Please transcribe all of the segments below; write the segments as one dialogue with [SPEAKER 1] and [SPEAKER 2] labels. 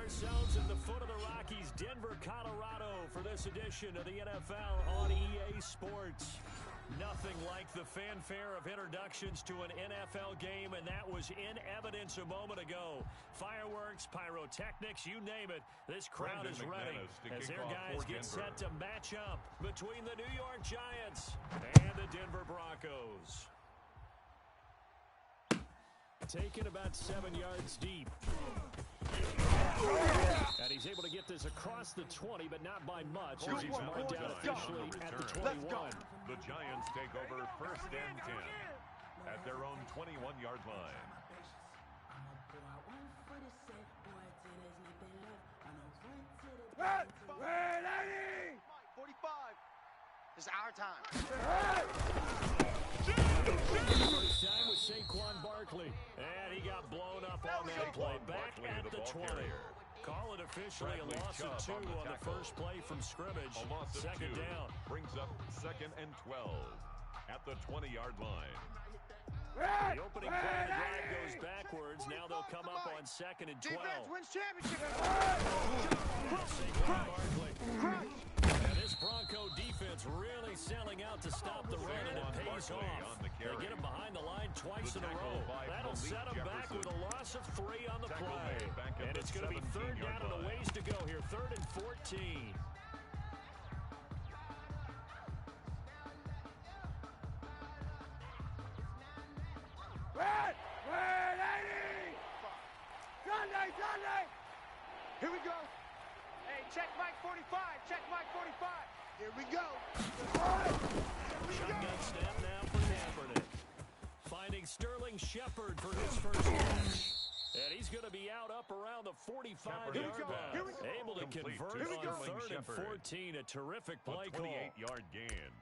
[SPEAKER 1] ourselves at the foot of the Rockies, Denver, Colorado, for this edition of the NFL on EA Sports. Nothing like the fanfare of introductions to an NFL game, and that was in evidence a moment ago. Fireworks, pyrotechnics, you name it. This crowd is ready as their guys get set to match up between the New York Giants and the Denver Broncos. Taken about 7 yards deep. And he's able to get this across the 20, but not by much. As he's marked out officially at the 21.
[SPEAKER 2] The Giants take over 1st and 10 at their own 21-yard line.
[SPEAKER 3] Hey, lady! 45. This is our time.
[SPEAKER 1] First time with Saquon Barkley. And he got blown up on that play. Back at the 20. Call it officially a loss of 2 on the first play from scrimmage. Second down.
[SPEAKER 2] Brings up 2nd and 12 at the 20-yard line.
[SPEAKER 1] The opening play of the drive goes backwards. Now they'll come up on 2nd and 12.
[SPEAKER 3] Defense wins championship.
[SPEAKER 1] Saquon Barkley. And this Bronco defense really selling out to stop the run, and it pays off. They get him behind the line twice in a row. That'll set him back with a loss of 3 on the play. And it's going to be 3rd down and a ways to go here. 3rd and 14.
[SPEAKER 3] Sunday! Here we go. Hey, check Mike 45. Check Mike 45. Here we go.
[SPEAKER 1] Shotgun snap now for Kaepernick. Finding Sterling Shepard for his first catch. And he's going to be out up around the 45-yard line. Able to convert on 3rd and 14. A terrific play call.
[SPEAKER 2] 28-yard gain.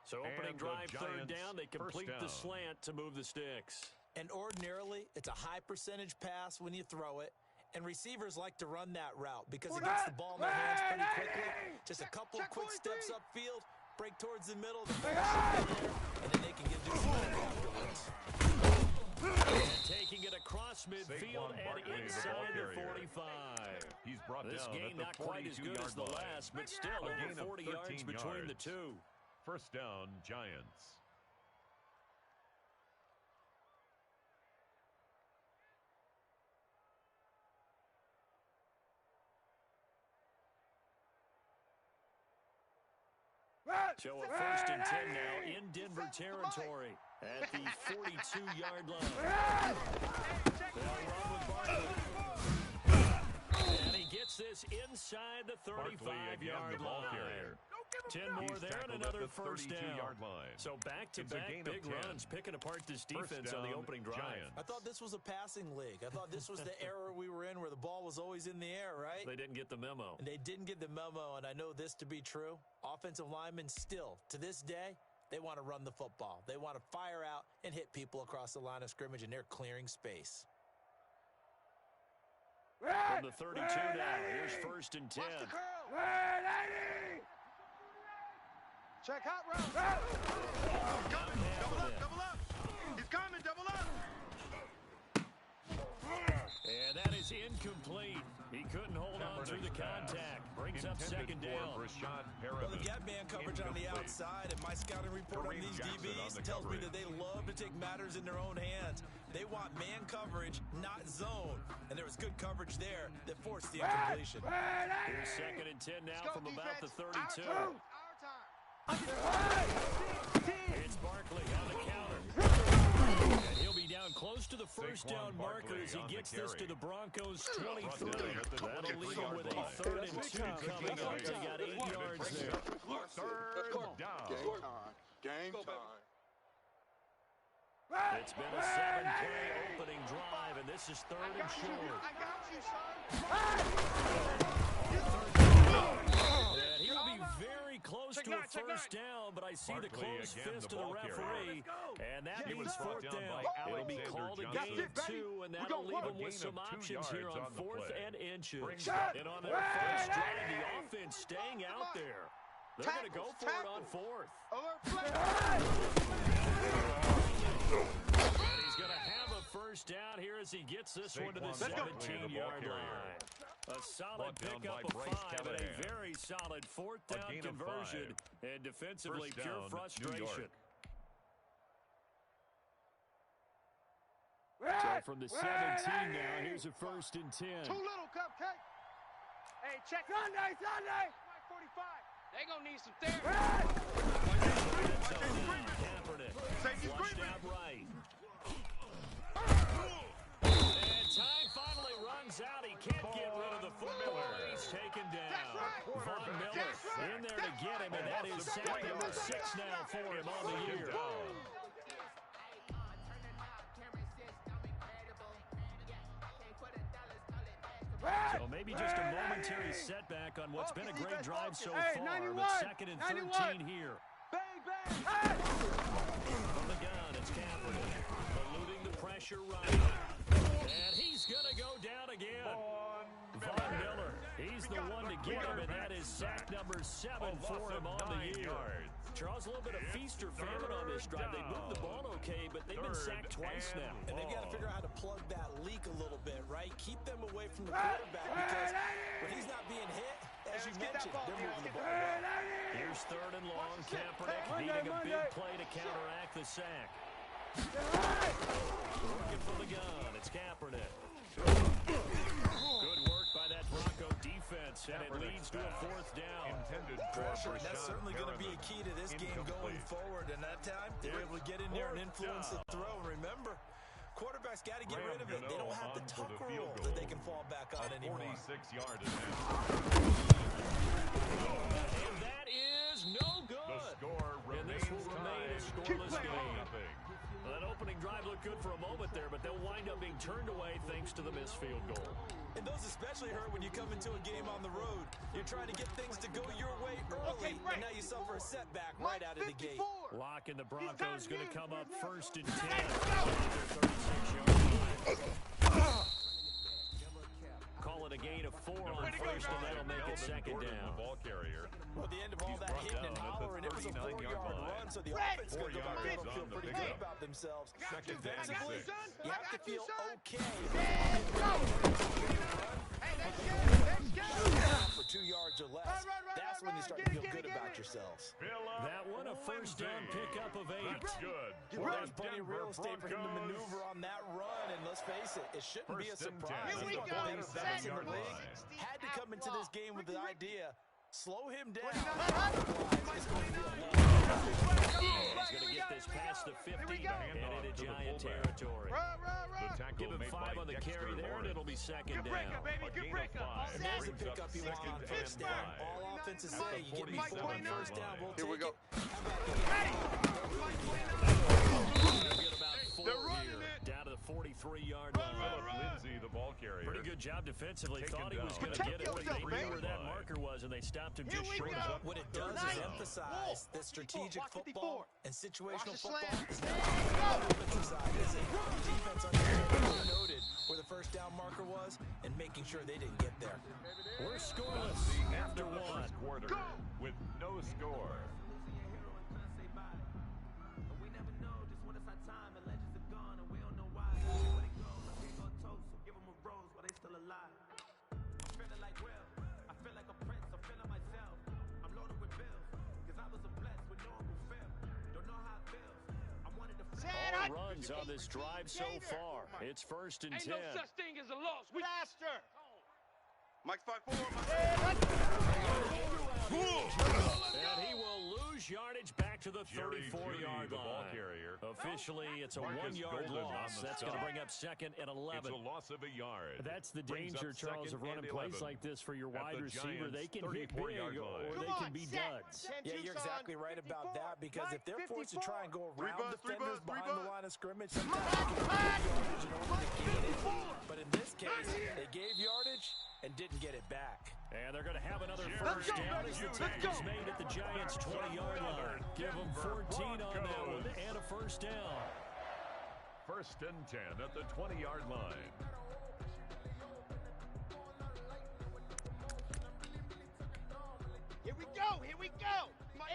[SPEAKER 1] So opening drive, 3rd down. They complete the slant to move the sticks.
[SPEAKER 4] And ordinarily, it's a high percentage pass when you throw it. And receivers like to run that route because it gets the ball in their hands pretty quickly. Just a couple of quick steps upfield, break towards the middle, and then they can do something afterwards.
[SPEAKER 1] And taking it across midfield and inside the 45.
[SPEAKER 2] He's brought
[SPEAKER 1] this
[SPEAKER 2] down
[SPEAKER 1] game not quite as good as the last, but still over 40 yards between the two.
[SPEAKER 2] 1st down, Giants.
[SPEAKER 1] So a 1st and 10 now in Denver territory at the 42-yard line. They'll run with Barkley. And he gets this inside the 35-yard line. 10 more there and another 1st down. So back-to-back big runs, picking apart this defense on the opening drive.
[SPEAKER 4] I thought this was a passing league. I thought this was the era we were in where the ball was always in the air, right?
[SPEAKER 1] They didn't get the memo.
[SPEAKER 4] And they didn't get the memo, and I know this to be true. Offensive linemen still, to this day, they want to run the football. They want to fire out and hit people across the line of scrimmage, and they're clearing space.
[SPEAKER 1] From the 32 now, here's 1st and 10.
[SPEAKER 3] Check hot route. He's coming. Double up. He's coming. Double up.
[SPEAKER 1] And that is incomplete. He couldn't hold on through the contact. Brings up 2nd down.
[SPEAKER 4] Well, they've got man coverage on the outside, and my scouting report on these DBs tells me that they love to take matters in their own hands. They want man coverage, not zone. And there was good coverage there that forced the incompletion.
[SPEAKER 1] Here's 2nd and 10 now from about the 32. It's Barkley on the counter. And he'll be down close to the 1st down marker as he gets this to the Broncos' 23. That'll leave him with a 3rd and 2 coming up. They got 8 yards there.
[SPEAKER 2] 3rd down.
[SPEAKER 3] Game time.
[SPEAKER 1] It's been a 7-play opening drive, and this is 3rd and short.
[SPEAKER 3] I got you, son.
[SPEAKER 1] And he'll be very close to a 1st down, but I see the closed fist of the referee, and that means 4th down. It'll be called a gain of 2, and that'll leave them with some options here on 4th and inches. And on their first drive, the offense staying out there. They're going to go for it on 4th. And he's going to have a 1st down here as he gets this one to the 17-yard line. A solid pickup of 5 and a very solid fourth down conversion. And defensively, pure frustration. So from the 17 now, here's a 1st and 10.
[SPEAKER 3] Too little, Cupcake. Hey, check. Sunday. 45. They gonna need some therapy.
[SPEAKER 1] Kaepernick flushed out right. And time finally runs out. He can't get rid of the football. He's taken down. Von Miller in there to get him, and that is sack number 6 now for him on the year. So maybe just a momentary setback on what's been a great drive so far. But 2nd and 13 here. From the gun, it's Kaepernick. Eluding the pressure right. And he's going to go down again. Von Miller, he's the one to get him, and that is sack number 7 for him on the year. Charles, a little bit of feast or famine on this drive. They moved the ball okay, but they've been sacked twice now.
[SPEAKER 4] And they've got to figure out how to plug that leak a little bit, right? Keep them away from the quarterback because when he's not being hit, as you mentioned, they're moving the ball well.
[SPEAKER 1] Here's 3rd and long. Kaepernick needing a big play to counteract the sack. Working from the gun. It's Kaepernick. Good work by that Bronco defense, and it leads to a 4th down.
[SPEAKER 4] Pressure, and that's certainly going to be a key to this game going forward. And that time, they were able to get in there and influence the throw. And remember, quarterbacks got to get rid of it. They don't have the tucker roll that they can fall back on anymore.
[SPEAKER 2] 46-yard
[SPEAKER 1] And that is no good.
[SPEAKER 2] The score remains
[SPEAKER 1] a scoreless game. That opening drive looked good for a moment there, but they'll wind up being turned away thanks to the missed field goal.
[SPEAKER 4] And those especially hurt when you come into a game on the road. You're trying to get things to go your way early, and now you suffer a setback right out of the gate.
[SPEAKER 1] Lock and the Broncos going to come up 1st and 10. 36 yards. Call it a gain of 4 on 1st, and that'll make it 2nd down.
[SPEAKER 2] The ball carrier.
[SPEAKER 4] Well, the end of all that hitting and hollering, it was a 4-yard run, so the offense could go back and feel pretty good about themselves. Defensively, you have to feel okay. For 2 yards or less, that's when you start to feel good about yourselves.
[SPEAKER 1] That one a 1st down pickup of 8.
[SPEAKER 2] That's good.
[SPEAKER 4] Well, there's plenty of real estate for him to maneuver on that run, and let's face it, it shouldn't be a surprise.
[SPEAKER 3] Here we go.
[SPEAKER 4] Backs in the league had to come into this game with the idea, slow him down.
[SPEAKER 1] He's going to get this past the 50 and into Giant territory. Give him 5 on the carry there, and it'll be 2nd down.
[SPEAKER 3] Good breakup.
[SPEAKER 4] There's a pickup you want on 1st down. All offenses say, you give me 4 on 1st down, we'll take it. Down to the 43-yard line.
[SPEAKER 2] Lindsay, the ball carrier.
[SPEAKER 1] Pretty good job defensively. Thought he was going to get it, but they knew where that marker was, and they stopped him just short of it.
[SPEAKER 4] What it does is emphasize that strategic football and situational football is not offensive side, is it? Defense noted where the 1st down marker was and making sure they didn't get there.
[SPEAKER 1] We're scoreless after 1.
[SPEAKER 2] First quarter with no score.
[SPEAKER 1] All runs on this drive so far. It's 1st and 10.
[SPEAKER 3] Ain't no such thing as a loss. We faster. Mike's 5'4".
[SPEAKER 1] And he will lose yardage back to the 34-yard line. Officially, it's a 1-yard loss. That's going to bring up 2nd and 11.
[SPEAKER 2] It's a loss of a yard.
[SPEAKER 1] That's the danger, Charles, of running plays like this for your wide receiver. They can hit big or they can be duds.
[SPEAKER 4] Yeah, you're exactly right about that, because if they're forced to try and go around defenders behind the line of scrimmage, sometimes they can get yardage in order to gain it. But in this case, they gave yardage and didn't get it back.
[SPEAKER 1] And they're going to have another 1st down as the tackle is made at the Giants' 20-yard line. Give them 14 on that one and a 1st down.
[SPEAKER 2] 1st and 10 at the 20-yard line.
[SPEAKER 3] Here we go. Here we go.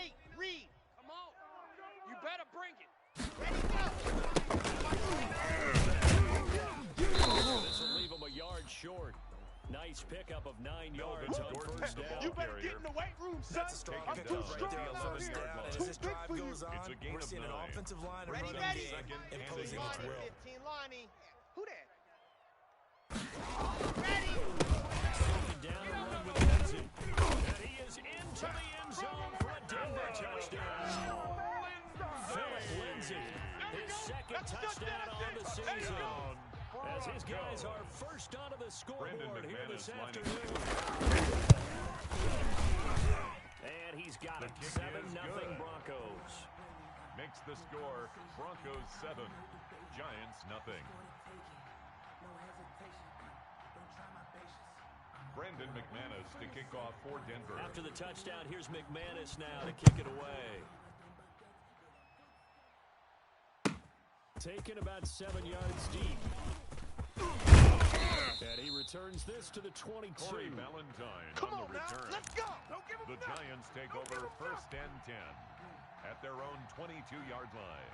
[SPEAKER 3] 8, read. Come on. You better bring it. Ready, go.
[SPEAKER 1] This will leave them a yard short. nice pickup of 9 yards on first down.
[SPEAKER 3] You better get in the weight room, son.
[SPEAKER 4] That's a strong
[SPEAKER 3] I'm
[SPEAKER 4] pickup
[SPEAKER 3] too
[SPEAKER 4] right
[SPEAKER 3] strong
[SPEAKER 4] there on
[SPEAKER 3] out
[SPEAKER 4] first
[SPEAKER 3] here.
[SPEAKER 4] down. And
[SPEAKER 3] Too
[SPEAKER 4] as this
[SPEAKER 3] big
[SPEAKER 4] drive
[SPEAKER 3] for you.
[SPEAKER 4] goes on,
[SPEAKER 2] It's a gain
[SPEAKER 4] we're
[SPEAKER 2] of
[SPEAKER 4] seeing an
[SPEAKER 2] 9.
[SPEAKER 4] offensive line and
[SPEAKER 3] Ready,
[SPEAKER 4] running
[SPEAKER 3] ready.
[SPEAKER 4] game
[SPEAKER 2] Second and
[SPEAKER 4] imposing its
[SPEAKER 2] 8.
[SPEAKER 4] will.
[SPEAKER 3] 15, Lonnie. Who that? Ready.
[SPEAKER 1] Second down and run with Lindsay. And he is into the end zone for a Denver touchdown. Philip Lindsay, his second touchdown on the season. As his guys are first onto the scoreboard here this afternoon. And he's got it. 7-0 Broncos.
[SPEAKER 2] Makes the score Broncos 7, Giants nothing. Brendan McManus to kick off for Denver.
[SPEAKER 1] After the touchdown, here's McManus now to kick it away. Taken about 7 yards deep. And he returns this to the 22.
[SPEAKER 2] Corey Valentine
[SPEAKER 3] Come
[SPEAKER 2] on
[SPEAKER 3] on
[SPEAKER 2] the
[SPEAKER 3] now.
[SPEAKER 2] return.
[SPEAKER 3] Let's go. Don't give him
[SPEAKER 2] The Giants take over first and 10 at their own 22-yard line.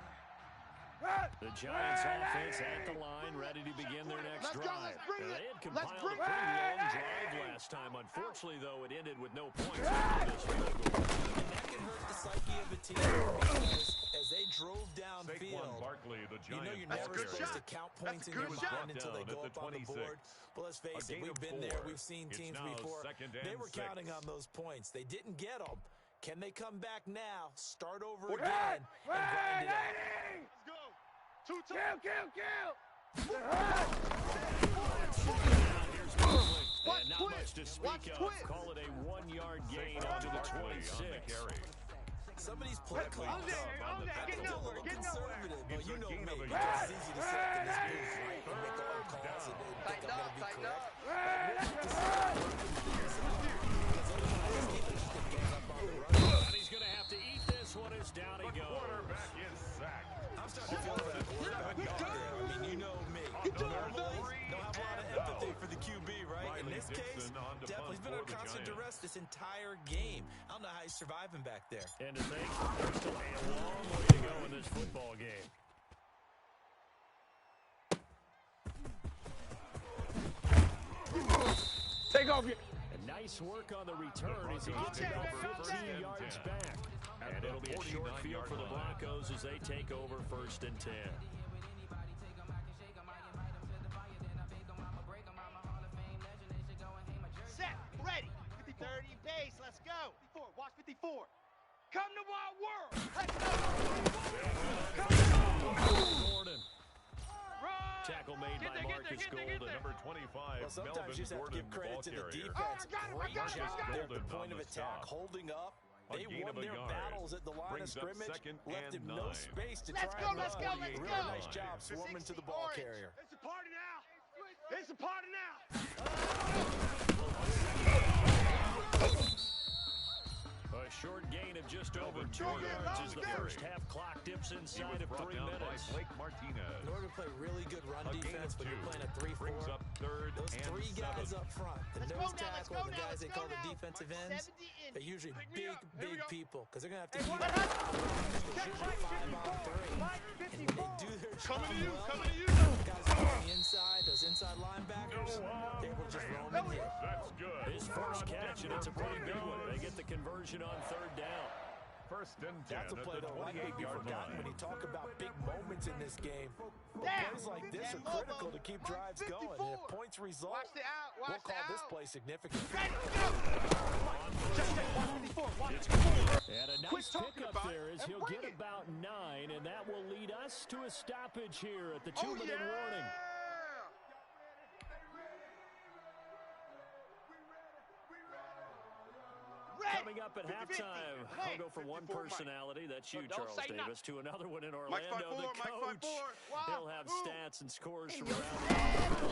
[SPEAKER 1] The Giants offense at the line, ready to begin their next drive. They had compiled a pretty long drive last time. Unfortunately, though, it ended with no points after this field goal.
[SPEAKER 4] And that can hurt the psyche of a team because as they drove downfield,
[SPEAKER 2] Saquon Barkley, the
[SPEAKER 4] you know
[SPEAKER 2] Giants
[SPEAKER 4] you're never
[SPEAKER 2] player.
[SPEAKER 4] supposed to count points in your mind until they go up on the board. But let's face it, we've been there. We've seen teams before. They were counting on those points. They didn't get them. Can they come back now, start over again, and grind it out?
[SPEAKER 3] Let's go. Kill.
[SPEAKER 1] And not much to speak of. Call it a 1-yard gain onto the 26.
[SPEAKER 4] Some of these play calls, I think they're a little conservative, but you know me,
[SPEAKER 2] of a
[SPEAKER 4] because
[SPEAKER 2] yard.
[SPEAKER 4] it's easy to sit up in this booth, right, and make all the calls and think I'm going to be correct. But we'll have to see because otherwise defense just gives up on the run.
[SPEAKER 1] And he's going to have to eat this one as down he goes.
[SPEAKER 2] Quarterback is sacked.
[SPEAKER 4] I'm starting to feel that quarterback out there. I mean, you know me. Normally, don't have a lot of empathy for the QB, right? In this case, definitely he's been under constant duress this entire game. I don't know how he's surviving back there.
[SPEAKER 1] And to think, there's still a long way to go in this football game.
[SPEAKER 3] Take off your...
[SPEAKER 1] And nice work on the return as he gets about 15 yards back. And it'll be a short field for the Broncos as they take over first and 10.
[SPEAKER 3] Set. Ready. 30 pace. Let's go. 54. Watch 54. Come to my world. Let's go.
[SPEAKER 1] Gordon. Tackle made by Marcus Golden.
[SPEAKER 2] Number 25,
[SPEAKER 4] Well, sometimes you just have to give credit to the defense. Great job there at the point of attack, holding up. They won their battles at the line of scrimmage, left him no space to try and run. Really nice job swarming to the ball carrier.
[SPEAKER 3] It's a party now. It's a party now.
[SPEAKER 1] A short gain of just over 2 yards as the first half clock dips inside of 3 minutes.
[SPEAKER 2] Blake Martinez.
[SPEAKER 4] In order to play really good run defense, when you're playing a 3-4,
[SPEAKER 2] brings up third
[SPEAKER 4] those
[SPEAKER 2] and
[SPEAKER 4] 3 guys
[SPEAKER 2] 7.
[SPEAKER 4] up front, the
[SPEAKER 3] Let's
[SPEAKER 4] nose
[SPEAKER 3] go now,
[SPEAKER 4] tackle, and the guys they call the defensive ends, they're usually big people because they're going to have to keep usually 5-on-3. And when they do their job well, guys on the inside, those inside linebackers, they're able to just roam and hit.
[SPEAKER 2] That's good.
[SPEAKER 1] His first catch, and it's a pretty big one. They get the conversion on third down.
[SPEAKER 2] First and 10
[SPEAKER 4] That's a play
[SPEAKER 2] at the
[SPEAKER 4] that will likely be
[SPEAKER 2] 28-yard
[SPEAKER 4] forgotten
[SPEAKER 2] line.
[SPEAKER 4] when you talk about big moments in this game. Plays like this are critical to keep drives going. And if points result,
[SPEAKER 3] Watch the out. Watch
[SPEAKER 4] we'll call this play significant.
[SPEAKER 3] Ready, go. Just take 154. Watch.
[SPEAKER 1] And a nice pickup there as he'll get about 9, and that will lead us to a stoppage here at the 2-minute warning. Coming up at halftime, I'll go from one personality, that's you, Charles Davis, to another one in Orlando, the coach. He'll have stats and scores from around the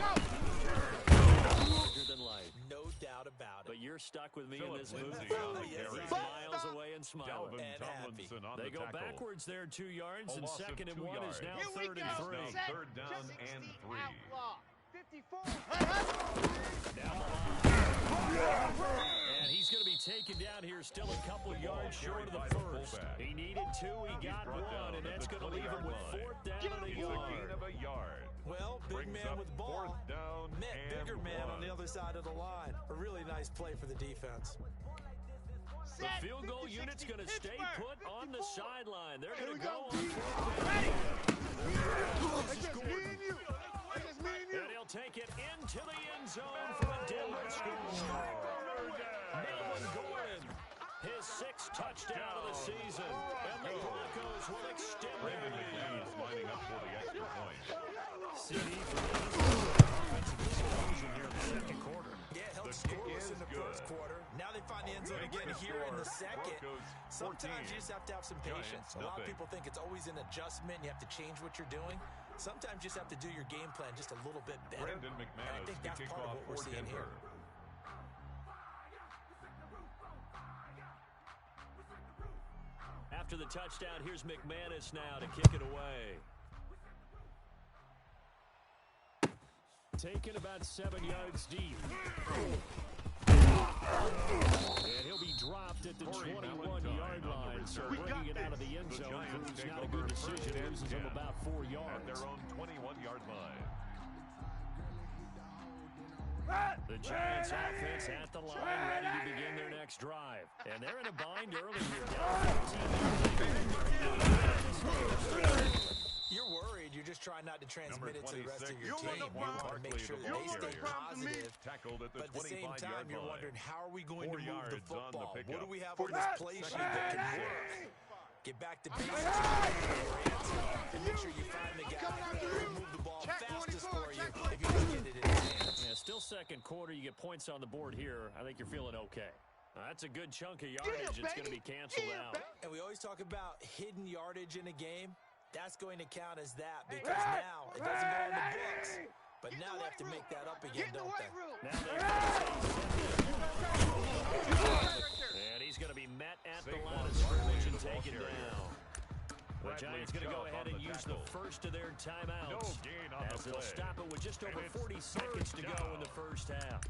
[SPEAKER 1] larger than life.
[SPEAKER 4] No doubt about it.
[SPEAKER 1] But you're stuck with me in this
[SPEAKER 2] Philip
[SPEAKER 1] movie.
[SPEAKER 2] Lindsay on the
[SPEAKER 1] He's
[SPEAKER 2] carry.
[SPEAKER 1] miles away and smiling.
[SPEAKER 2] Dalvin
[SPEAKER 4] And
[SPEAKER 2] Tomlinson on
[SPEAKER 1] They
[SPEAKER 2] the
[SPEAKER 1] go
[SPEAKER 2] tackle.
[SPEAKER 1] backwards there 2 yards,
[SPEAKER 2] A
[SPEAKER 1] and
[SPEAKER 2] loss of
[SPEAKER 1] 2nd and
[SPEAKER 2] 2
[SPEAKER 1] 1 is
[SPEAKER 2] yards.
[SPEAKER 1] now
[SPEAKER 3] Here we
[SPEAKER 1] 3rd
[SPEAKER 3] go.
[SPEAKER 1] and 3.
[SPEAKER 2] Now
[SPEAKER 3] Set.
[SPEAKER 2] third down
[SPEAKER 3] 60
[SPEAKER 2] and 3.
[SPEAKER 3] outlaw. 54.
[SPEAKER 1] Down the line. And he's going to be taken down here, still a couple yards short of the first. He needed 2, he got 1, and that's going to leave him with 4th down and a
[SPEAKER 2] It's a gain
[SPEAKER 1] yard.
[SPEAKER 2] of a yard.
[SPEAKER 4] Well, big
[SPEAKER 2] Brings
[SPEAKER 4] man
[SPEAKER 2] up
[SPEAKER 4] with ball
[SPEAKER 2] fourth down
[SPEAKER 4] met
[SPEAKER 2] and
[SPEAKER 4] bigger man on the
[SPEAKER 2] 1.
[SPEAKER 4] other other side of the line. A really nice play for the defense.
[SPEAKER 1] The field goal unit's going to stay put on the sideline. They're going to go on. And he'll take it into the end zone for a Denver score. Melvin Gordon, his 6th touchdown of the season. And the Broncos will extend their lead.
[SPEAKER 2] Lining up for the extra point.
[SPEAKER 1] CD for the offensive explosion here in the second quarter.
[SPEAKER 4] Yeah, helped score us in the first quarter. Now they find the end zone again here in the second. Sometimes you just have to have some patience. A lot of people think it's always an adjustment. You have to change what you're doing. Sometimes you just have to do your game plan just a little bit better. And I think that's part of what we're seeing here.
[SPEAKER 1] After the touchdown, here's McManus now to kick it away. Taken about 7 yards deep. And he'll be dropped at the 21-yard line. So bringing it out of the end zone proves not a good decision. Loses him about 4 yards.
[SPEAKER 2] At their own 21-yard line.
[SPEAKER 1] The Giants offense at the line, ready to begin their next drive. And they're in a bind early here.
[SPEAKER 4] You're worried. You're just trying not to transmit it to the rest of your team. You want to make sure that they stay positive. But at the same time, you're wondering, how are we going to move the football? What do we have on this play sheet that can work? Get back to basics and make sure you find the guy who will move the ball fastest for you if you just get it in his hands.
[SPEAKER 1] Yeah, still second quarter. You get points on the board here. I think you're feeling okay. That's a good chunk of yardage. It's going to be canceled out.
[SPEAKER 4] And we always talk about hidden yardage in a game. That's going to count as that because now it doesn't go on the books. But now they have to make that up again, don't they?
[SPEAKER 1] Now and he's going to be met at the line of scrimmage and taken down. The Giants going to go ahead and use the first of their timeouts as they'll stop it with just over 40 seconds to go in the first half.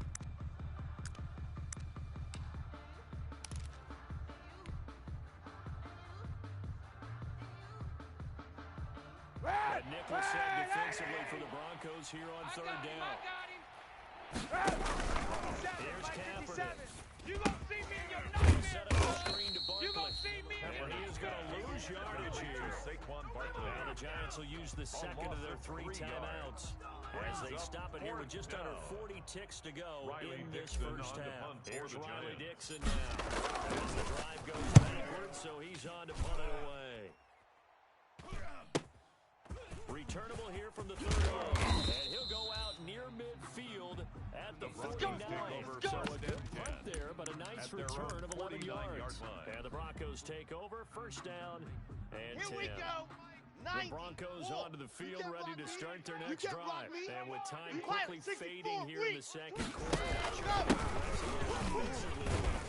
[SPEAKER 1] And Nicholson defensively for the Broncos here on third down. Here's Kaepernick.
[SPEAKER 3] You gonna see me in your nightmare,
[SPEAKER 1] Set up the screen to Barkley.
[SPEAKER 3] You gonna see me in
[SPEAKER 1] And he is going to lose yardage here. Now the Giants will use the second of their 3 timeouts as they stop it here with just under 40 ticks to go in this first half. Here's Riley Dixon now. As the drive goes backwards, so he's on to punt it away. Returnable here from the 30. And he'll go out near midfield at the 49. So a good punt there, but a nice return of 11 yards. And the Broncos take over. First down and 10.
[SPEAKER 3] Here we go.
[SPEAKER 1] The Broncos onto the field, ready to start their next drive. And with time quickly fading here in the second quarter,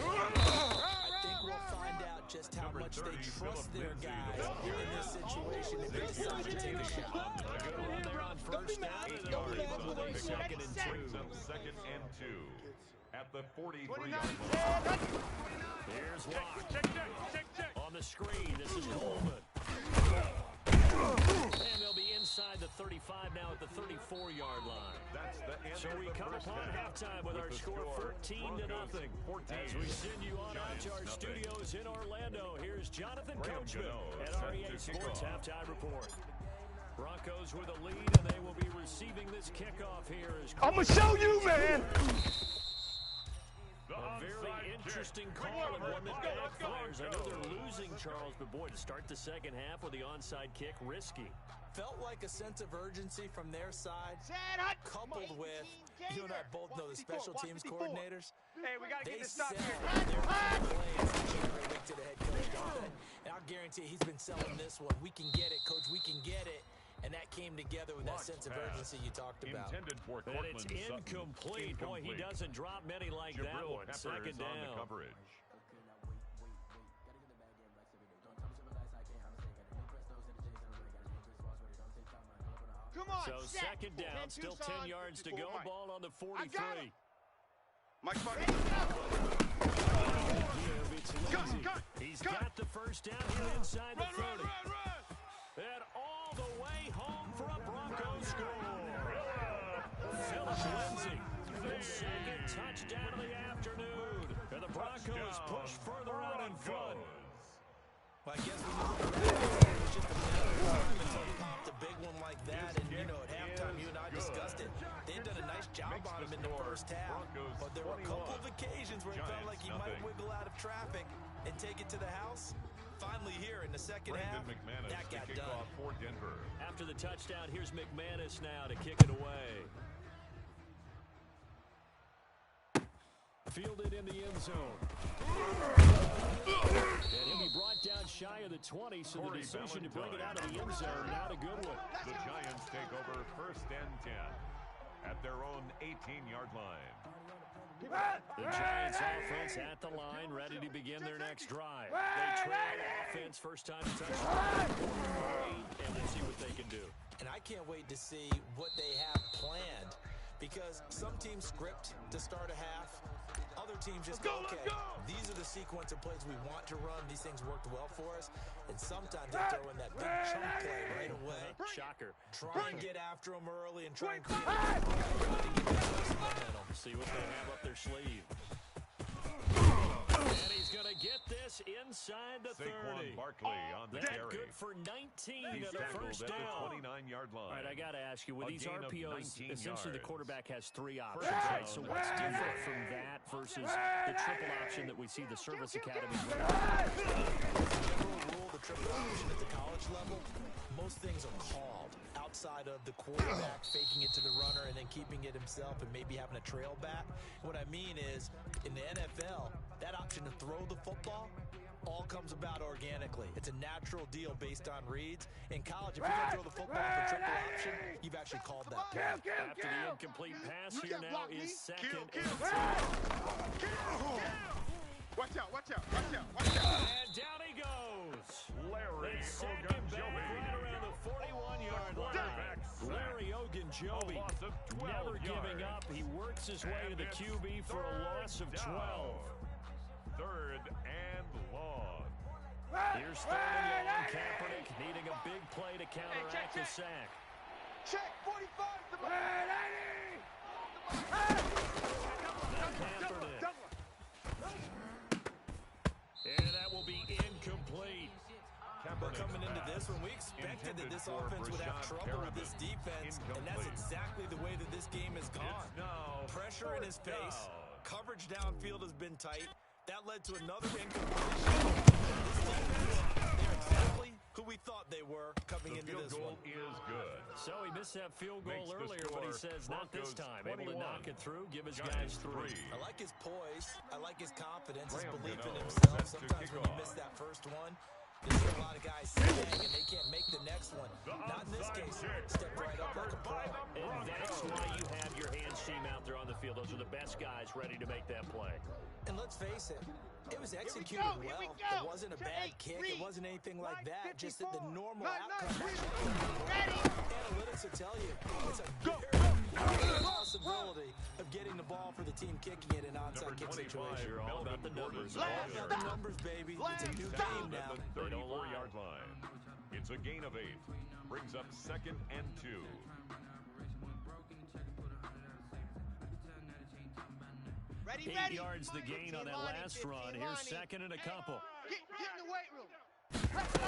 [SPEAKER 4] I think we'll find out just how much they trust their guys in this situation if they decide to take a shot.
[SPEAKER 1] A good run there on first down, and they'll leave them with a second and 2.
[SPEAKER 2] Second and 2 at the 43-yard line.
[SPEAKER 1] Here's Locke. On the screen, this is Coleman. And they'll be inside the 35 now at the 34-yard line.
[SPEAKER 2] That's the end
[SPEAKER 1] So we come upon halftime with our score 14-0. As we send you on out to our studios in Orlando, here's Jonathan Coachman at REA Sports Halftime Report. Broncos with a lead, and they will be receiving this kickoff here.
[SPEAKER 3] I'm gonna show you, man.
[SPEAKER 1] A very interesting call and one that backfires. I know they're losing, Charles, but boy, to start the second half with the onside kick, risky.
[SPEAKER 4] Felt like a sense of urgency from their side, coupled with, you and I both know the special teams coordinators.
[SPEAKER 3] Hey, we gotta
[SPEAKER 4] They
[SPEAKER 3] get this
[SPEAKER 4] sell
[SPEAKER 3] stop
[SPEAKER 4] their
[SPEAKER 3] here.
[SPEAKER 4] plays every week to the head coach, don't they? And I'll guarantee he's been selling this one. We can get it, coach, we can get it. And that came together with that sense of urgency you talked about.
[SPEAKER 2] Intended for
[SPEAKER 1] And it's incomplete. Boy, he doesn't drop many like that one. Second down.
[SPEAKER 2] Coverage.
[SPEAKER 3] Come on,
[SPEAKER 1] So
[SPEAKER 3] set.
[SPEAKER 1] second down, still 10 yards to go. Ball on the 43.
[SPEAKER 3] Mike,
[SPEAKER 1] He's got the first down here inside the 30. And all the way home for a Broncos score. Philip Lindsay The second touchdown of the afternoon. And the Broncos push further out in front.
[SPEAKER 4] Well, I guess when you look around, it was just a matter of time until he popped a big one like that. And, you know, at halftime, you and I discussed it. They had done a nice job on him in the first half. But there were a couple of occasions where it felt like he might wiggle out of traffic and take it to the house. Finally here in the second half, that got done.
[SPEAKER 2] For Denver.
[SPEAKER 1] After the touchdown, here's McManus now to kick it away. Fielded in the end zone. And he'll be brought down shy of the 20, so the decision to bring it out of the end zone, not a good one.
[SPEAKER 2] The Giants take over 1st and 10 at their own 18-yard line.
[SPEAKER 1] The Giants offense at the line, ready to begin their next drive. They trail offense, first time to touch the and we'll see what they can do.
[SPEAKER 4] And I can't wait to see what they have planned, because some teams script to start a half. Other teams just go, okay, these are the sequence of plays we want to run. These things worked well for us. And sometimes they throw in that big chunk play right away.
[SPEAKER 1] Shocker.
[SPEAKER 4] Try and get after them early and try and create momentum.
[SPEAKER 1] See what they have up their sleeve. And he's going to get this inside the 30.
[SPEAKER 2] Saquon Barkley on the carry.
[SPEAKER 1] Good for 19
[SPEAKER 2] He's
[SPEAKER 1] at the
[SPEAKER 2] tackled
[SPEAKER 1] first
[SPEAKER 2] at
[SPEAKER 1] down.
[SPEAKER 2] the 29-yard line.
[SPEAKER 1] All right, I got to ask you, with these RPOs, essentially the
[SPEAKER 2] yards.
[SPEAKER 1] quarterback has 3 options, right? So what's different from that versus the triple option that we see the service academies run?
[SPEAKER 4] General rule, the triple option at the college level, most things are called outside of the quarterback faking it to the runner and then keeping it himself and maybe having a trail back. What I mean is, in the NFL, that option to throw the football all comes about organically. It's a natural deal based on reads. In college, if you're going to throw the football with a triple option, you've actually called that play.
[SPEAKER 1] After the incomplete pass here now is second and 10.
[SPEAKER 3] Watch out, watch out, watch out, watch out.
[SPEAKER 1] And down he goes.
[SPEAKER 2] Larry
[SPEAKER 1] It's second back right around the 41-yard line. Larry Ogunjobi never giving up. He works his way to the QB for a loss of 12.
[SPEAKER 2] 3rd and long.
[SPEAKER 1] Here's 3rd and long. Kaepernick needing a big play to counteract the sack.
[SPEAKER 3] Check, 45 to the
[SPEAKER 1] Kaepernick. And that will be incomplete.
[SPEAKER 4] But coming into this one, we expected that this offense would have trouble with this defense, and that's exactly the way that this game has gone. Pressure in his face. Coverage downfield has been tight. That led to another incompletion. This defense, they're exactly who we thought they were coming into this one.
[SPEAKER 2] The field goal is good.
[SPEAKER 1] So he missed that field goal earlier, but he says not this time. Able to
[SPEAKER 2] 21.
[SPEAKER 1] knock it through, give his guys 3.
[SPEAKER 4] I like his poise. I like his confidence, his belief in
[SPEAKER 2] Rambino
[SPEAKER 4] himself.
[SPEAKER 2] set to
[SPEAKER 4] Sometimes
[SPEAKER 2] kick
[SPEAKER 4] when you
[SPEAKER 2] off.
[SPEAKER 4] miss that first one, there's a lot of guys sitting and they can't make the next one. Not in this case. Step right up like a pro.
[SPEAKER 1] And that's why you have your hands team out there on the field. Those are the best guys ready to make that play.
[SPEAKER 4] And let's face it, it was executed well. It wasn't a bad kick. It wasn't anything like that. Just that the normal outcome analytics will tell you it's a good possibility of getting the ball for the team kicking it in an onside kick situation.
[SPEAKER 1] You're all about the numbers.
[SPEAKER 4] All about the numbers, baby. It's a new game now.
[SPEAKER 2] The 34-yard line. It's a gain of 8. Brings up 2nd and 2.
[SPEAKER 3] Ready,
[SPEAKER 1] 8 yards the gain on that last run. Here's 2nd and a couple.
[SPEAKER 3] Get in the weight room. Let's go.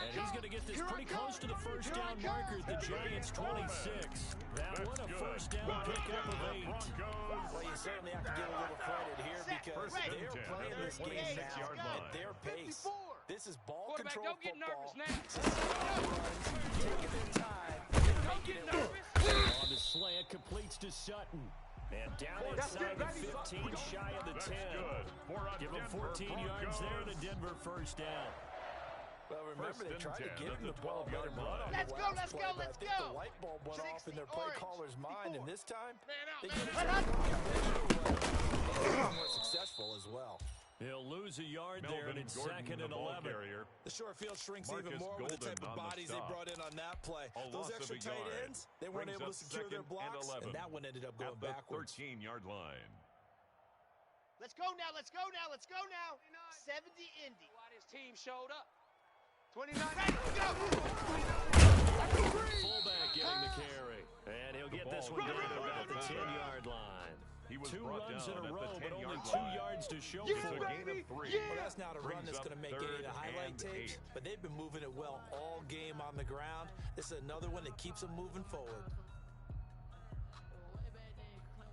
[SPEAKER 1] And he's going to get this pretty close to the first down marker at the Giants' 26. That one a first down pickup of 8.
[SPEAKER 4] Well, you certainly have to give a little credit here because they're playing this game now at their pace. This is ball control football. Taking their time.
[SPEAKER 3] Don't get nervous.
[SPEAKER 1] On the slant, completes to Sutton. And down inside the 15, shy of the 10. Give him 14 yards there, the Denver first down.
[SPEAKER 4] Well, remember, they tried to get him the ball, let him run on
[SPEAKER 3] Let's
[SPEAKER 4] the
[SPEAKER 3] go,
[SPEAKER 4] last
[SPEAKER 3] let's
[SPEAKER 4] play,
[SPEAKER 3] go,
[SPEAKER 4] but
[SPEAKER 3] let's
[SPEAKER 4] I think
[SPEAKER 3] go.
[SPEAKER 4] the light bulb went off in their play caller's mind, and this time, they get it more successful as well.
[SPEAKER 1] He'll lose a yard there, and it's 2nd and 11.
[SPEAKER 4] The short field shrinks
[SPEAKER 2] Marcus
[SPEAKER 4] even more with the type of
[SPEAKER 2] Golden on the
[SPEAKER 4] bodies they
[SPEAKER 2] stop.
[SPEAKER 4] brought in on that play.
[SPEAKER 2] A
[SPEAKER 4] Those
[SPEAKER 2] loss of
[SPEAKER 4] extra
[SPEAKER 2] a
[SPEAKER 4] tight
[SPEAKER 2] yard.
[SPEAKER 4] ends, they weren't
[SPEAKER 2] Brings
[SPEAKER 4] able to
[SPEAKER 2] up
[SPEAKER 4] secure their
[SPEAKER 2] 2nd and
[SPEAKER 4] blocks,
[SPEAKER 2] 11.
[SPEAKER 4] and that one ended up going
[SPEAKER 2] At the
[SPEAKER 4] backwards.
[SPEAKER 2] 13-yard line.
[SPEAKER 3] Let's go now, let's go now, let's go now. 70 Indy. Why his team showed up. 29. Let's go.
[SPEAKER 1] Fullback getting the carry. And he'll get this one down to about the 10-yard line.
[SPEAKER 2] He was
[SPEAKER 1] 2
[SPEAKER 2] brought
[SPEAKER 1] runs in
[SPEAKER 2] down
[SPEAKER 1] a
[SPEAKER 2] at
[SPEAKER 1] row,
[SPEAKER 2] the
[SPEAKER 1] but only
[SPEAKER 2] 10-yard
[SPEAKER 1] 2
[SPEAKER 2] line.
[SPEAKER 1] yards to show
[SPEAKER 2] It's
[SPEAKER 1] for
[SPEAKER 2] a
[SPEAKER 1] it.
[SPEAKER 2] gain of 3.
[SPEAKER 4] Well, that's not a run
[SPEAKER 2] Brings
[SPEAKER 4] that's
[SPEAKER 2] up
[SPEAKER 4] going to make any of the
[SPEAKER 2] 3rd
[SPEAKER 4] highlight
[SPEAKER 2] and
[SPEAKER 4] tapes,
[SPEAKER 2] 8.
[SPEAKER 4] but they've been moving it well all game on the ground. This is another one that keeps them moving forward.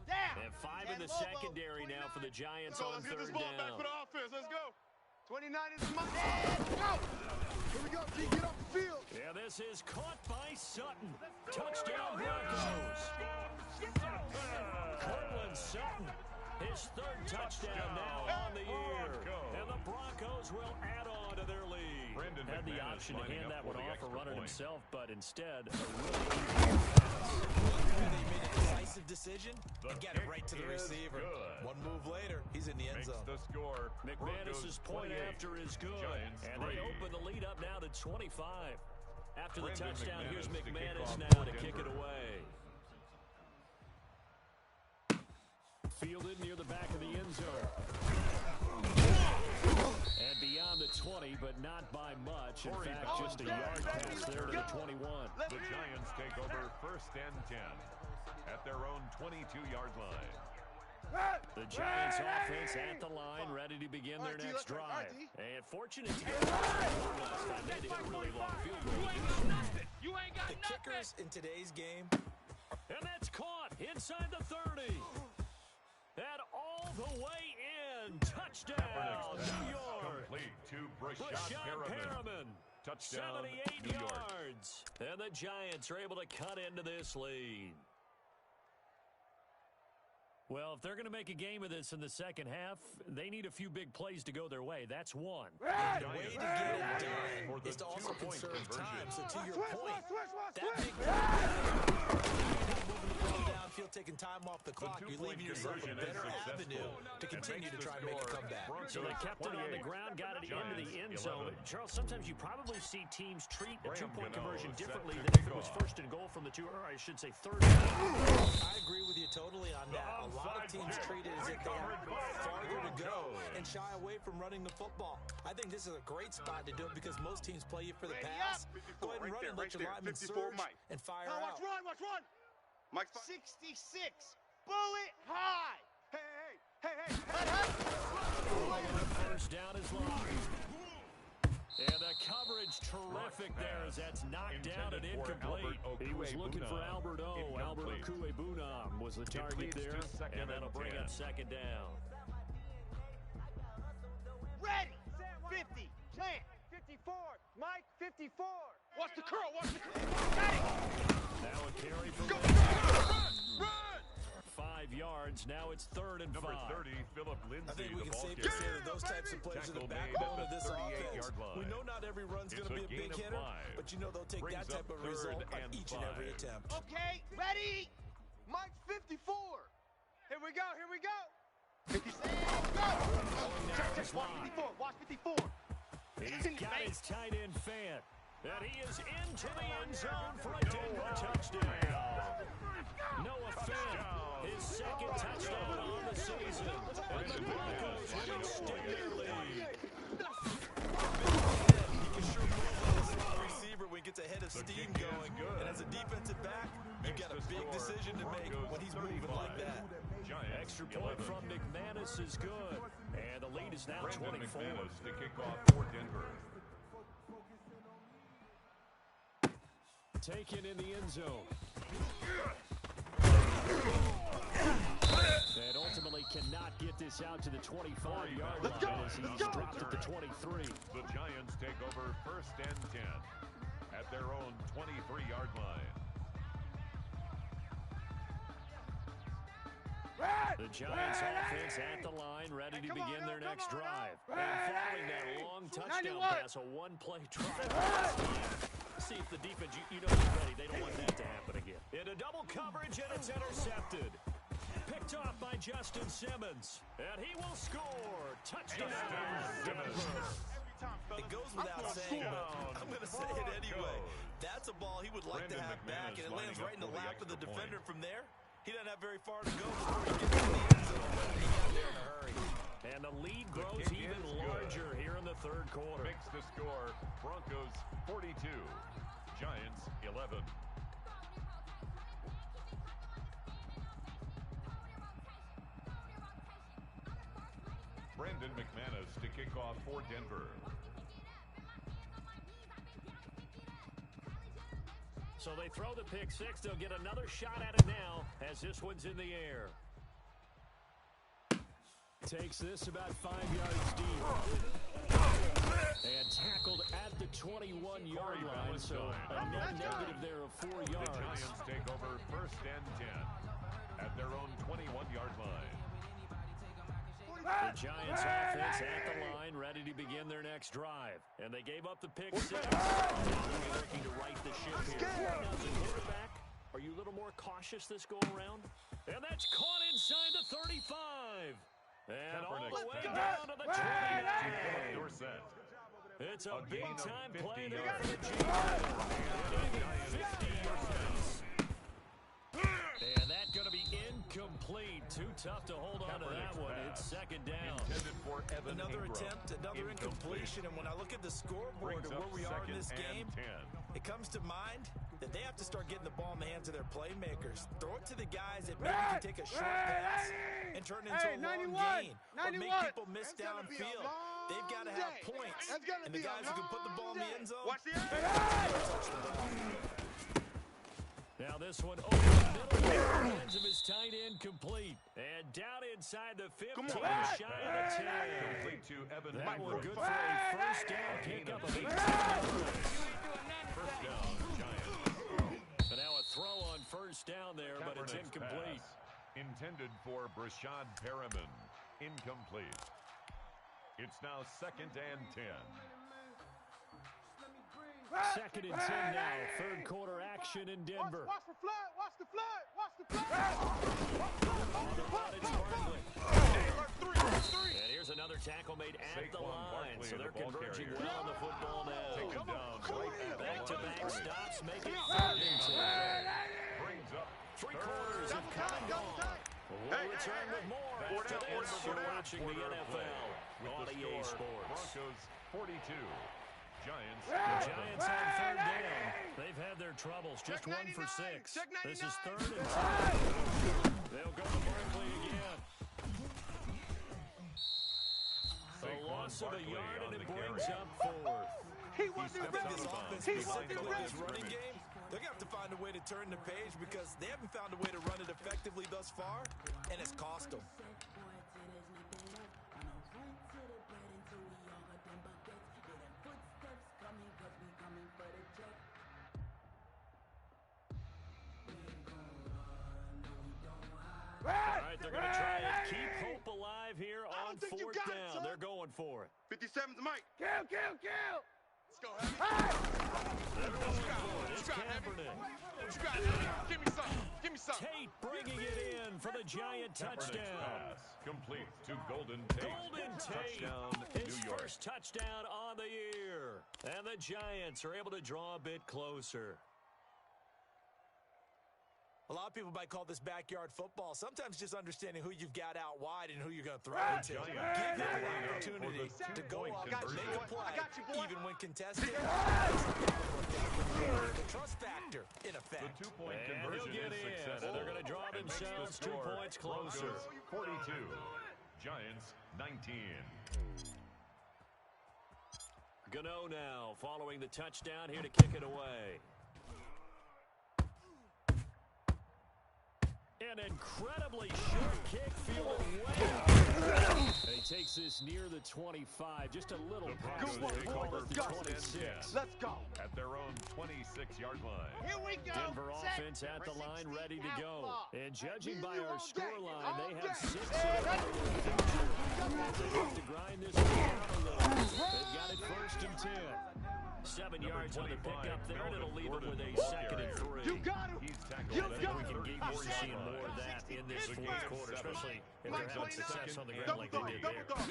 [SPEAKER 1] And 5 in the secondary now for the Giants on 3rd down.
[SPEAKER 3] offense. Let's go. 29 is my go. Here we go. G, get off the field.
[SPEAKER 1] Yeah, this is caught by Sutton. Touchdown Broncos. Cortland Sutton, his 3rd touchdown now on the year. And the Broncos will add on to their lead. Had the option to hand that one off or run it himself, but instead, a really
[SPEAKER 4] They made a decisive decision and get it right to the receiver. One move later, he's in the end zone.
[SPEAKER 2] The score.
[SPEAKER 1] McManus's point after is good. And they open the lead up now to 25. After the touchdown, here's McManus now to kick it away. Fielded near the back of the end zone. And beyond the 20, but not by much. In fact, just a yard pass there to the 21.
[SPEAKER 2] The Giants take over 1st and 10 at their own 22-yard line.
[SPEAKER 1] The Giants offense at the line, ready to begin their next drive. And fortunate to get last time they did a really long field goal.
[SPEAKER 4] The kickers in today's game.
[SPEAKER 1] And that's caught inside the 30. And all the way in. Touchdown, New York.
[SPEAKER 2] Complete to
[SPEAKER 1] Brashad Perriman.
[SPEAKER 2] Touchdown,
[SPEAKER 1] 78
[SPEAKER 2] New York.
[SPEAKER 1] yards. And the Giants are able to cut into this lead. Well, if they're going to make a game of this in the second half, they need a few big plays to go their way. That's one.
[SPEAKER 4] The way to get it done is to also conserve time. So to your point, that big moving the ball downfield, taking time off the clock, you're leaving yourself a better avenue to continue to try and make a comeback.
[SPEAKER 1] So they kept it on the ground, got it into the end zone. Charles, sometimes you probably see teams treat a two-point conversion differently than if it was 1st and goal from the 2, or I should say 3rd.
[SPEAKER 4] I agree with you totally on that. A lot of teams treat it as if they have farther to go and shy away from running the football. I think this is a great spot to do it because most teams play you for the pass. Go ahead and run it, let your linemen surge and fire out.
[SPEAKER 3] Watch run. Mike 66. Bullet high. Hey.
[SPEAKER 1] 1st down is lost. And the coverage terrific there as that's knocked down and incomplete. He was looking for Albert O. Albert Okuebunam was the target there, and that'll bring up 2nd down.
[SPEAKER 3] Ready. 50. Plant. 54. Mike 54. Watch the curl.
[SPEAKER 1] Now a carry from
[SPEAKER 3] Run.
[SPEAKER 1] 5 yards. Now it's 3rd and 5.
[SPEAKER 2] Number 30, Philip Lindsay.
[SPEAKER 4] I think we can
[SPEAKER 2] the ball
[SPEAKER 4] safely
[SPEAKER 2] carrier.
[SPEAKER 4] say that those types of plays are the
[SPEAKER 2] Tackle
[SPEAKER 4] backbone
[SPEAKER 2] made
[SPEAKER 4] of this
[SPEAKER 2] at the
[SPEAKER 4] offense.
[SPEAKER 2] 38-yard line.
[SPEAKER 4] We know not every run's going to be a big
[SPEAKER 2] It's a gain
[SPEAKER 4] hitter,
[SPEAKER 2] of 5.
[SPEAKER 4] but you know they'll take
[SPEAKER 2] Brings
[SPEAKER 4] that type
[SPEAKER 2] up
[SPEAKER 4] of result
[SPEAKER 2] 3rd
[SPEAKER 4] on
[SPEAKER 2] and
[SPEAKER 4] each and every
[SPEAKER 2] 5.
[SPEAKER 4] attempt.
[SPEAKER 3] Okay, ready. Mike 54. Here we go. 56. Go. Check. Watch 54.
[SPEAKER 1] He's got his tight end Fant. And he is into the end zone for a Denver touchdown. Noah Fant, his 2nd touchdown on the season. And the Broncos will extend their lead.
[SPEAKER 4] He can sure move like a slot receiver when he gets a head of steam going. And as a defensive back, you've got a big decision to make when he's moving like that.
[SPEAKER 1] Extra point from McManus is good. And the lead is now 24.
[SPEAKER 2] McManus to kick off for Denver.
[SPEAKER 1] Taken in the end zone. And ultimately cannot get this out to the 25-yard line as he's dropped at the 23.
[SPEAKER 2] The Giants take over 1st and 10 at their own 23-yard line.
[SPEAKER 1] The Giants offense at the line, ready to begin their next drive. And following that long touchdown pass, a one-play drive. See if the defense, you know they're ready. They don't want that to happen again. Into double coverage, and it's intercepted. Picked off by Justin Simmons. And he will score. Touchdown, Denver.
[SPEAKER 4] It goes without saying, but I'm going to say it anyway. That's a ball he would like to have back, and it lands right in the lap of the defender from there. He doesn't have very far to go before he gets to the end zone. He got there in a hurry.
[SPEAKER 1] And the lead grows even larger here in the 3rd quarter.
[SPEAKER 2] Makes the score Broncos 42, Giants 11. Brandon McManus to kick off for Denver.
[SPEAKER 1] So they throw the pick six. They'll get another shot at it now as this one's in the air. Takes this about 5 yards deep. And tackled at the 21-yard line. So a net negative there of 4 yards.
[SPEAKER 2] The Giants take over first and 10 at their own 21-yard line.
[SPEAKER 1] The Giants offense at the line, ready to begin their next drive. And they gave up the pick six. They're looking to right the ship here. Now, as a quarterback, are you a little more cautious this go around? And that's caught inside the 35. And all the way down to the 29. It's a big-time play there for the Giants. 50 yards. And that's going to be incomplete. Too tough to hold on to that one. It's second down.
[SPEAKER 4] Another attempt, another incompletion. And when I look at the scoreboard and where we are in this game, it comes to mind that they have to start getting the ball in the hands of their playmakers. Throw it to the guys that maybe can take a short pass and turn it into a long gain. Or make people miss downfield. They've got to have points. And the guys who can put the ball in the end zone, touch the ball.
[SPEAKER 1] Now this one over the middle, hands of his tight end complete. And down inside the 15, shy of the 10.
[SPEAKER 2] Complete to Evan
[SPEAKER 1] That one
[SPEAKER 2] Micro.
[SPEAKER 1] good for a first down pickup of 18 yards.
[SPEAKER 2] First down, Giants.
[SPEAKER 1] And now a throw on first down there, but it's incomplete.
[SPEAKER 2] Pass, intended for Brashad Perriman. Incomplete. It's now second and 10.
[SPEAKER 1] Second and 10 now. Third quarter action in Denver.
[SPEAKER 3] Watch the flood. Watch the flood. Watch the flood.
[SPEAKER 1] On the run, it's Barkley. And here's another tackle made at the line. So they're converging well on the football now.
[SPEAKER 2] Taken down right
[SPEAKER 1] Back-to-back stops make it third and 10.
[SPEAKER 2] Brings up
[SPEAKER 1] Three quarters have come and gone. We'll return with more after this. You're watching the NFL on EA Sports.
[SPEAKER 2] Broncos 42. Giants.
[SPEAKER 1] The Giants on third down. They've had their troubles. Just 1 for 6. This is third and 10. They'll go to Barkley again. A loss of a yard, and it brings up fourth.
[SPEAKER 3] He wasn't ready.
[SPEAKER 4] This offense,
[SPEAKER 3] He
[SPEAKER 4] specifically
[SPEAKER 3] wasn't
[SPEAKER 4] this
[SPEAKER 3] ready.
[SPEAKER 4] running game, they're going to have to find a way to turn the page because they haven't found a way to run it effectively thus far, and it's cost them.
[SPEAKER 1] All right, they're going to try and keep hope alive here on
[SPEAKER 3] think you
[SPEAKER 1] fourth
[SPEAKER 3] got it,
[SPEAKER 1] down.
[SPEAKER 3] son.
[SPEAKER 1] They're going for it.
[SPEAKER 3] 57's Mike. Kill. Let's go,
[SPEAKER 1] They're going for it. It's Kaepernick.
[SPEAKER 3] What you got? Give me some.
[SPEAKER 1] Tate bringing it in for the Giant touchdown.
[SPEAKER 2] Pass complete to Golden Tate.
[SPEAKER 1] Golden Tate,
[SPEAKER 2] Touchdown,
[SPEAKER 1] his
[SPEAKER 2] New York.
[SPEAKER 1] first touchdown on the year. And the Giants are able to draw a bit closer.
[SPEAKER 4] A lot of people might call this backyard football. Sometimes just understanding who you've got out wide and who you're going to throw it to. Give them the opportunity to go up, make a play, even when contested. The trust factor, in effect.
[SPEAKER 2] The two-point
[SPEAKER 1] And
[SPEAKER 2] conversion
[SPEAKER 1] he'll get
[SPEAKER 2] is
[SPEAKER 1] in.
[SPEAKER 2] successful.
[SPEAKER 1] And they're going to draw
[SPEAKER 2] And makes the
[SPEAKER 1] themselves 2
[SPEAKER 2] score
[SPEAKER 1] points closer.
[SPEAKER 2] Broncos 42. Giants 19.
[SPEAKER 1] Gano now following the touchdown here to kick it away. An incredibly short kick fielded well. And he takes this near the 25. Just a little pass there. He called it the 26.
[SPEAKER 3] Let's go.
[SPEAKER 2] At their own 26-yard line.
[SPEAKER 3] Here we go.
[SPEAKER 1] Denver offense at the line, ready to go. And judging by our scoreline, they have 6 in the future. They have to grind this one out a little. They've got it first and 10. 7 yards on the pickup there, and it'll leave them with a second and 3.
[SPEAKER 3] You got him.
[SPEAKER 2] He's tackled
[SPEAKER 3] You
[SPEAKER 2] at
[SPEAKER 1] I
[SPEAKER 2] the
[SPEAKER 1] think we can
[SPEAKER 2] 30-yard
[SPEAKER 1] keep seeing
[SPEAKER 2] line.
[SPEAKER 1] more of that in this fourth quarter, especially if they're having success on the ground like they did there.
[SPEAKER 4] What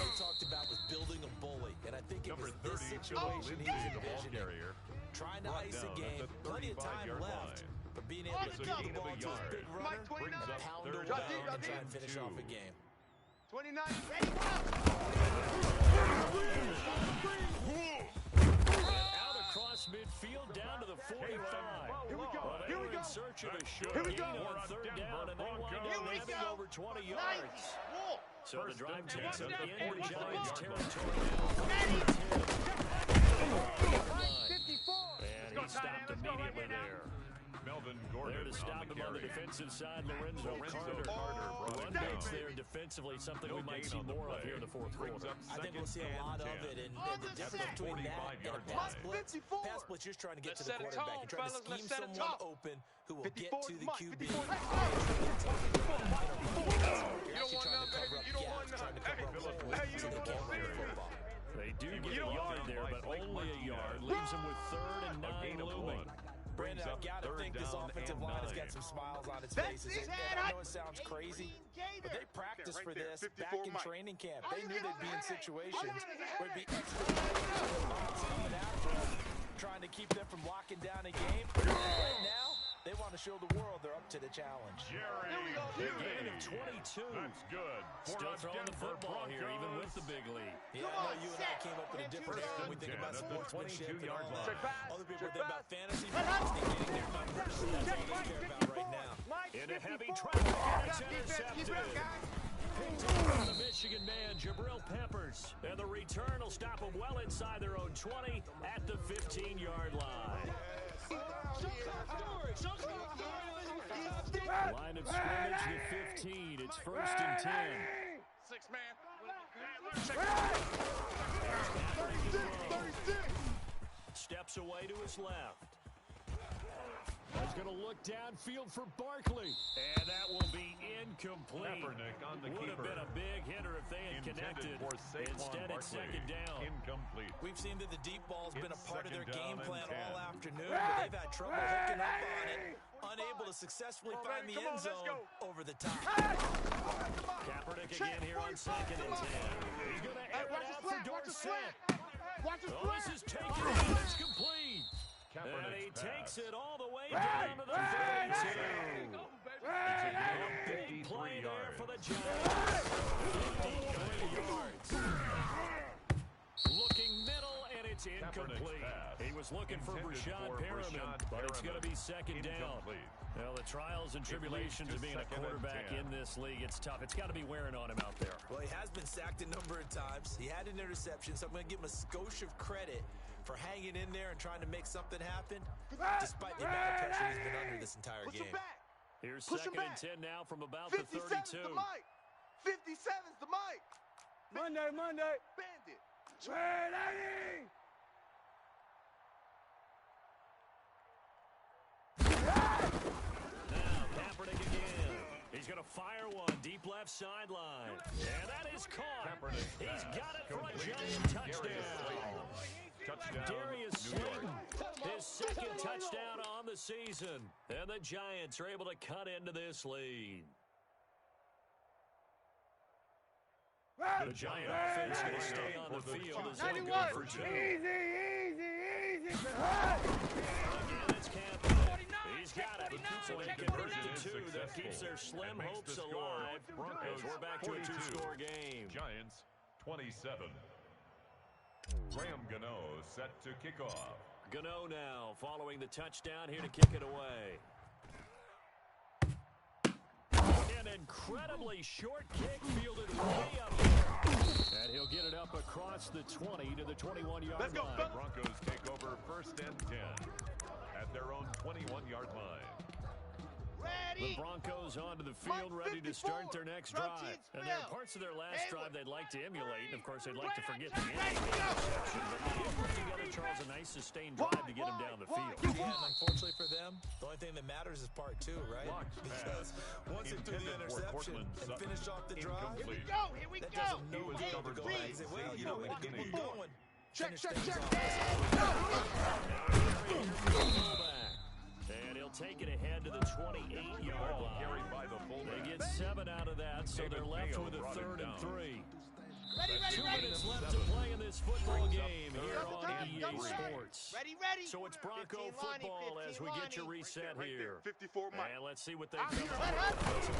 [SPEAKER 4] he talked about was building a bully, and I think it was
[SPEAKER 2] Number
[SPEAKER 4] this
[SPEAKER 2] 30,
[SPEAKER 4] situation he was
[SPEAKER 2] the ball
[SPEAKER 4] envisioning.
[SPEAKER 2] carrier.
[SPEAKER 4] Trying to
[SPEAKER 2] Brought
[SPEAKER 4] ice a
[SPEAKER 2] down
[SPEAKER 4] game,
[SPEAKER 2] at the
[SPEAKER 4] plenty of time
[SPEAKER 2] 35-yard
[SPEAKER 4] left,
[SPEAKER 2] line.
[SPEAKER 4] but being able to
[SPEAKER 2] It's a
[SPEAKER 4] get the
[SPEAKER 2] gain of
[SPEAKER 4] ball
[SPEAKER 2] a
[SPEAKER 4] to his
[SPEAKER 2] yard.
[SPEAKER 4] big runner,
[SPEAKER 3] Mike 29.
[SPEAKER 2] Brings up
[SPEAKER 4] pound
[SPEAKER 2] third
[SPEAKER 4] away
[SPEAKER 2] down
[SPEAKER 4] and try and finish off a
[SPEAKER 2] 2.
[SPEAKER 4] game.
[SPEAKER 3] 29.
[SPEAKER 1] Out across midfield, down to the 45.
[SPEAKER 3] Here we go.
[SPEAKER 1] Well, they
[SPEAKER 3] Here we
[SPEAKER 1] were
[SPEAKER 3] go.
[SPEAKER 1] in search of a
[SPEAKER 3] Here
[SPEAKER 1] short
[SPEAKER 3] we
[SPEAKER 1] gain
[SPEAKER 3] go.
[SPEAKER 1] on third down, and they wind up
[SPEAKER 3] Here we
[SPEAKER 1] driving over 20 yards. So the drive takes them into Giants territory. And he stopped immediately there.
[SPEAKER 2] Melvin Gordon
[SPEAKER 1] there to stop
[SPEAKER 2] on the
[SPEAKER 1] him on the
[SPEAKER 2] carry.
[SPEAKER 1] defensive side, Lorenzo Carter. One base there defensively, something we might see more of here in the fourth quarter.
[SPEAKER 4] I think we'll see a lot of it, and the difference between that and a pass blitz you're trying to get to the quarterback. You're trying to scheme someone open who will get to the QB. You're actually trying to cover up gaps, trying to cover up holes so they can't run the football.
[SPEAKER 1] They do get a yard there, but only a yard. Leaves them with 3rd and 9 looming.
[SPEAKER 4] Brandon, I've got to think this offensive line has got some smiles on its faces. I know it sounds crazy, but they practiced for this back in training camp. They knew they'd be in situations where it'd be extra coming after them, trying to keep them from locking down a game. Right now, they want to show the world they're up to the challenge.
[SPEAKER 1] Big gain of 22.
[SPEAKER 2] That's good.
[SPEAKER 1] Still throwing the football here, even with the big lead.
[SPEAKER 4] Yeah, I know you and I came up with a different era when we think about sportsmanship and all that. Other people think about fantasy, but getting their numbers. That's all they care about right now.
[SPEAKER 1] In a heavy traffic, and it's intercepted. Picked up by the Michigan man, Jabril Peppers. And the return will stop them well inside their own 20 at the 15-yard line. Line of scrimmage, the 15. It's 1st and 10.
[SPEAKER 3] 6-man.
[SPEAKER 1] Steps away to his left. He's going to look downfield for Barkley. And that will be incomplete.
[SPEAKER 2] Kaepernick on the
[SPEAKER 1] Would have been a big hitter if they had connected. Instead, it's 2nd down.
[SPEAKER 2] Incomplete.
[SPEAKER 4] We've seen that the deep ball's been a part of their game plan all afternoon, but they've had trouble hooking up on it, unable to successfully find the end zone over the top.
[SPEAKER 1] Kaepernick again here on 2nd and 10. He's going to air it out for Dorsett. Oh, this is taken and it's complete. And he takes it all the way down to the 32. A big play there for the Giants. 53 yards. Looking middle, and it's incomplete. He was looking for Brashad Perriman, but it's going to be 2nd down. Well, the trials and tribulations of being a quarterback in this league, it's tough. It's got to be wearing on him out there.
[SPEAKER 4] Well, he has been sacked a number of times. He had an interception, so I'm going to give him a skosh of credit for hanging in there and trying to make something happen, despite the amount of pressure he's been under this entire game.
[SPEAKER 1] Here's 2nd and 10 now from about the 32.
[SPEAKER 3] 57's the mic. Monday. Bandit.
[SPEAKER 1] Now, Kaepernick again. He's going to fire one deep left sideline. And that is caught. He's got it for a Giant touchdown. Darius Slayton, his 2nd touchdown on the season. And the Giants are able to cut into this lead. The Giant offense going to stay on the field as they go for 2.
[SPEAKER 3] Easy.
[SPEAKER 1] Again, it's Kaepernick. He's got it. So they convert to 2. That keeps their slim hopes alive as we're back to a 2-score game.
[SPEAKER 2] Giants 27. Graham Gano set to kick off.
[SPEAKER 1] Gano now following the touchdown here to kick it away. An incredibly short kick fielded way up there. And he'll get it up across the 20 to the 21-yard line.
[SPEAKER 2] The Broncos take over 1st and 10 at their own 21-yard line.
[SPEAKER 1] The Broncos onto the field, ready to start their next drive. And there are parts of their last drive they'd like to emulate. And, of course, they'd like to forget the interception. But they did put together, Charles, a nice sustained drive to get him down the field.
[SPEAKER 4] Yeah, and unfortunately for them, the only thing that matters is part 2, right? Because once they threw the interception and finished off the drive, that doesn't know what to go back and say, well, you know, we're going.
[SPEAKER 3] Check.
[SPEAKER 1] And he'll take it ahead to the 28-yard line. They get 7 out of that, so they're left with a 3rd and 3. 2 minutes left to play in this football game here on EA Sports. So it's Bronco football as we get your reset here.
[SPEAKER 3] 54 Mike.
[SPEAKER 1] And let's see what they come up with.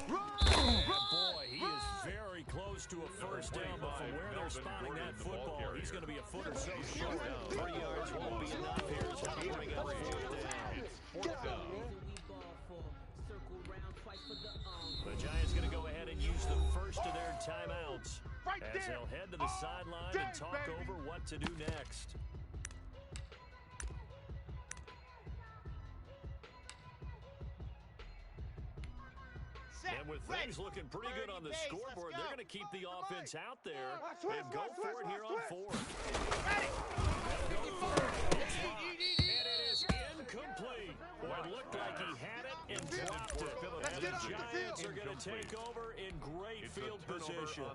[SPEAKER 1] Boy, he is very close to a 1st down, but from where they're spotting that football, he's going to be a foot or so short. 3 yards won't be enough here as we bring up 4th down. The Giants going to go ahead and use the first of their timeouts as they'll head to the sideline and talk over what to do next. And with things looking pretty good on the scoreboard, they're going to keep the offense out there and go for it here on fourth. And it is incomplete. Well, it looked like he had it and dropped it. And the Giants are going to take over in great field position.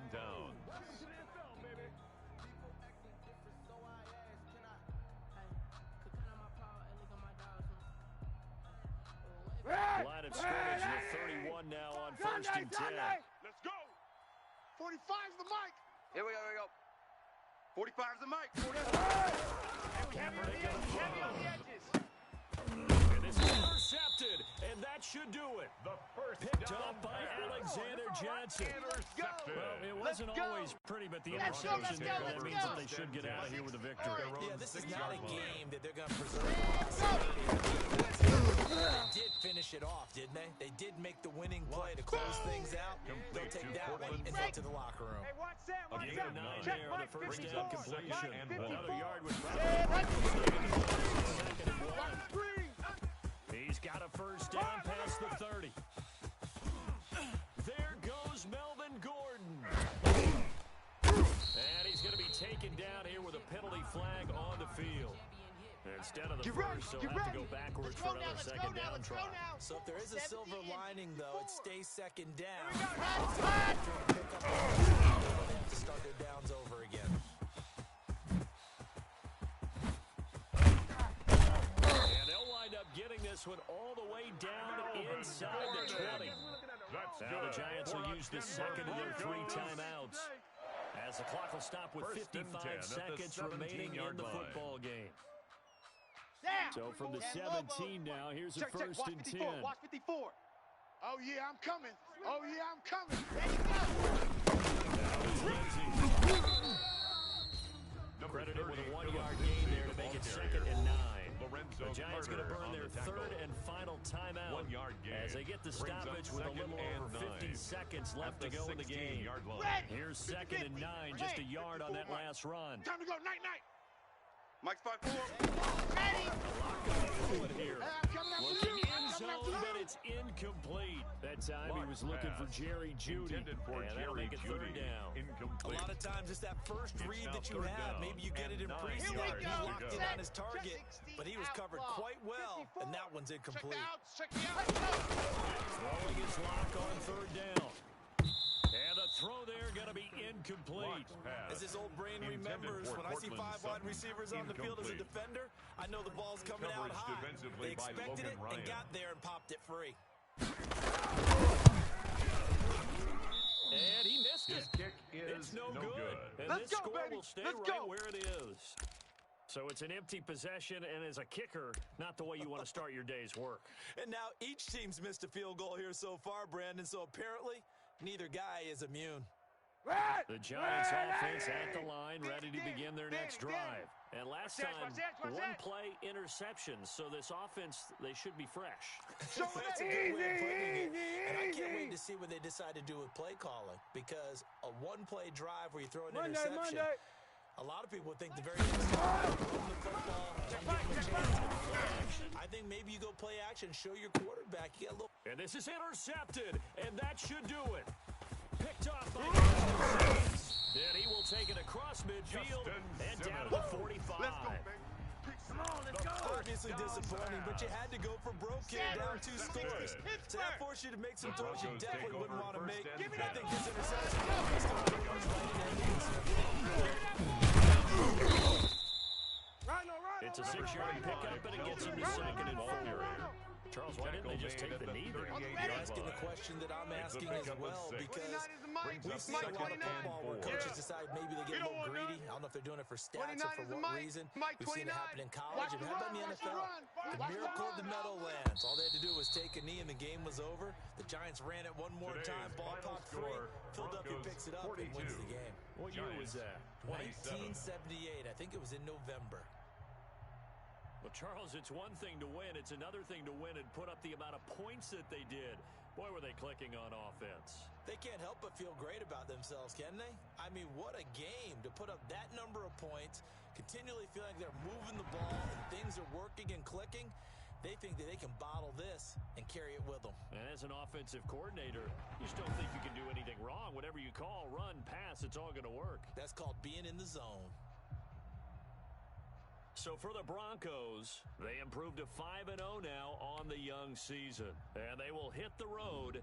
[SPEAKER 1] Line of scrimmage with 31 now on first and 10.
[SPEAKER 3] Let's go. 45's the mic. Here we go. 45's the mic. Heavy on the edges.
[SPEAKER 1] And this is intercepted, and that should do it.
[SPEAKER 2] The first
[SPEAKER 1] picked up by Alexander Johnson. Well, it wasn't always pretty, but the interception there, that means that they should get out of here with a victory.
[SPEAKER 4] Yeah, this is not a game that they're going to preserve. They did finish it off, didn't they? They did make the winning play to close things out. They'll take that one and head to the locker room.
[SPEAKER 3] Hey, watch that.
[SPEAKER 1] A gain of 9 there on the first down completion. Another yard with second and 1. He's got a first down past the 30. There goes Melvin Gordon. And he's going to be taken down here with a penalty flag on the field. Instead of the first, so have to go backwards for another second down try.
[SPEAKER 4] So if there is a silver lining, though, it stays second down. They have to start their downs over again.
[SPEAKER 1] And they'll wind up getting this one all the way down inside the 20. Now the Giants will use the second of their 3 timeouts, as the clock will stop with 55 seconds remaining in the football game. So from the 17 now, here's a first and 10.
[SPEAKER 3] Watch 54. Oh, yeah, I'm coming. Oh, yeah, I'm coming.
[SPEAKER 1] Credited with a 1-yard gain there to make it second and 9. The Giants going to burn their third and final timeout as they get the stoppage with a little over 50 seconds left to go in the game. Here's second and 9, just a yard on that last run.
[SPEAKER 3] Time to go. Night. Mike's 5-4.
[SPEAKER 1] Here. Looking in zone, but it's incomplete. That time he was looking for Jerry Jeudy. And that'll make it third down.
[SPEAKER 4] A lot of times it's that first read that you have. Maybe you get it in pre-snap. He locked in on his target, but he was covered quite well, and that one's incomplete.
[SPEAKER 1] Throwing his lock on third down. And the throw there going to be incomplete.
[SPEAKER 4] As his old brain remembers, when I see 5 wide receivers on the field as a defender, I know the ball's coming out high. They expected it and got there and popped it free.
[SPEAKER 1] And he missed it. It's no good. And this score will stay right where it is. So it's an empty possession, and as a kicker, not the way you want to start your day's work.
[SPEAKER 4] And now each team's missed a field goal here so far, Brandon, so apparently neither guy is immune.
[SPEAKER 1] The Giants offense at the line, ready to begin their next drive. And last time, one-play interceptions, so this offense, they should be fresh.
[SPEAKER 4] That's a good way of putting it. And I can't wait to see what they decide to do with play calling, because a one-play drive where you throw an interception, a lot of people think the very next time you throw the football, give them a chance to play action. I think maybe you go play action, show your quarterback. You get a little.
[SPEAKER 1] And this is intercepted, and that should do it. Picked off by and he will take it across midfield and down to the 45.
[SPEAKER 3] Let's go, baby. Come on, let's go.
[SPEAKER 4] Obviously disappointing, but you had to go for broke here, down 2 scores. So that forced you to make some throws you definitely wouldn't want to make. I think this interception is going to goes right in there.
[SPEAKER 1] It's a 6-yard pickup, and it gets him to second and 4. Charles, why didn't they just take the knee there?
[SPEAKER 4] You're asking the question that I'm asking as well, because we've seen a lot of football where coaches decide maybe they get a little greedy. I don't know if they're doing it for stats or for what reason. We've seen it happen in college, and how about in the NFL? The miracle of the Meadowlands. All they had to do was take a knee, and the game was over. The Giants ran it one more time, ball popped free. Philadelphia picks it up and wins the game.
[SPEAKER 1] What year was that?
[SPEAKER 4] 1978. I think it was in November.
[SPEAKER 1] Well, Charles, it's one thing to win. It's another thing to win and put up the amount of points that they did. Boy, were they clicking on offense.
[SPEAKER 4] They can't help but feel great about themselves, can they? I mean, what a game to put up that number of points, continually feeling like they're moving the ball and things are working and clicking. They think that they can bottle this and carry it with them.
[SPEAKER 1] And as an offensive coordinator, you just don't think you can do anything wrong. Whatever you call, run, pass, it's all going to work.
[SPEAKER 4] That's called being in the zone.
[SPEAKER 1] So for the Broncos, they improved to 5-0 now on the young season. And they will hit the road